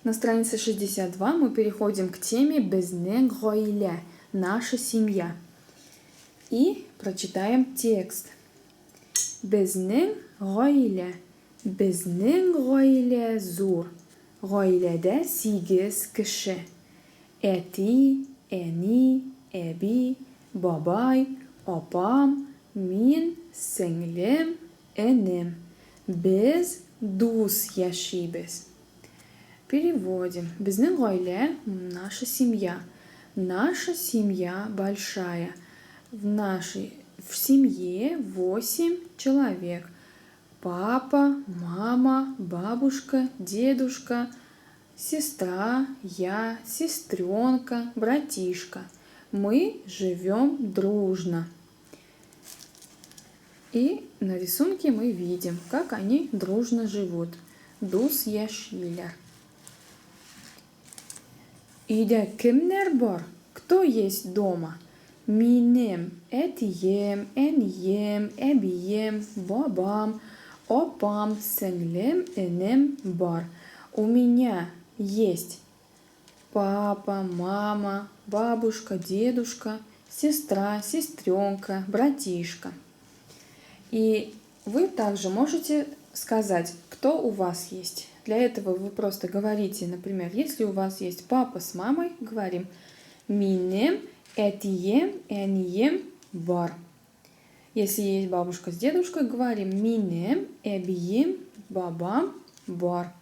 На странице 62 мы переходим к теме «Безнең гаилә» – «Наша семья». И прочитаем текст. Безнең гаилә. Безнең гаилә зур. Гаиләдә 8 кеше. Әти, әни, әби, бабай, апам, мин, сеңлем, энем. Без дус яшибез. Переводим. Безнең гаилә – наша семья. Наша семья большая. В семье 8 человек. Папа, мама, бабушка, дедушка, сестра, я, сестренка, братишка. Мы живем дружно. И на рисунке мы видим, как они дружно живут. Дус яшилер. Үйдә кемнәр бар? Кто есть дома? Минем, әтием, әнием, әбием, бабам, апам, сеңлем, энем бар. У меня есть папа, мама, бабушка, дедушка, сестра, сестренка, братишка. И вы также можете сказать, кто у вас есть. Для этого вы просто говорите, например, если у вас есть папа с мамой, говорим «Минем, әтием, әнием, бар». Если есть бабушка с дедушкой, говорим «Минем, әбием, бабам, бар».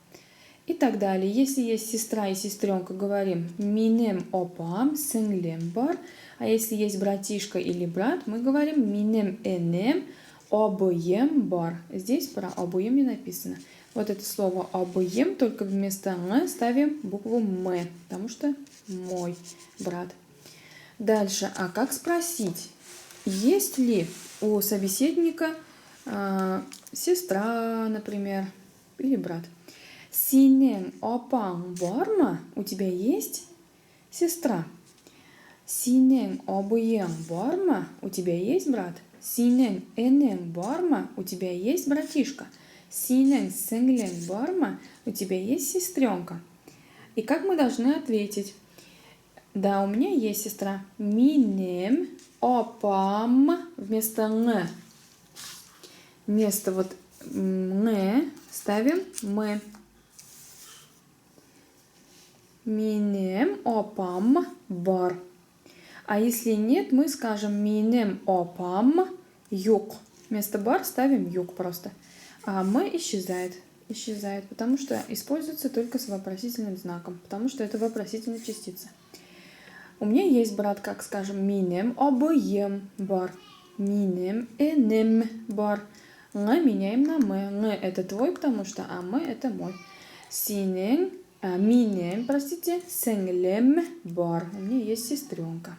И так далее. Если есть сестра и сестренка, говорим «Минем, опам, сеңлем, бар». А если есть братишка или брат, мы говорим «Минем, энем, обоем, бар». Здесь про обоем не написано. Вот это слово «обоем», только вместо «н» ставим букву «м», потому что мой брат. Дальше, а как спросить, есть ли у собеседника сестра, например, или брат? Синен опан барма? У тебя есть сестра? Синен обоем барма? У тебя есть брат? Синен энен барма? У тебя есть братишка? Синен сеңлен барма? У тебя есть сестренка? И как мы должны ответить? Да, у меня есть сестра. Минем опам вместо «н». Вместо вот «н» ставим «м». Минем опам бар. А если нет, мы скажем минем опам юк. Вместо бар ставим юк просто. А «м» исчезает, потому что используется только с вопросительным знаком, потому что это вопросительная частица. У меня есть брат, как скажем, минем обоем бар, минем энем бар. «Н» меняем на «м». «Н» это твой, потому что, а «м» это мой. Минем, сеңлем бар. У меня есть сестренка.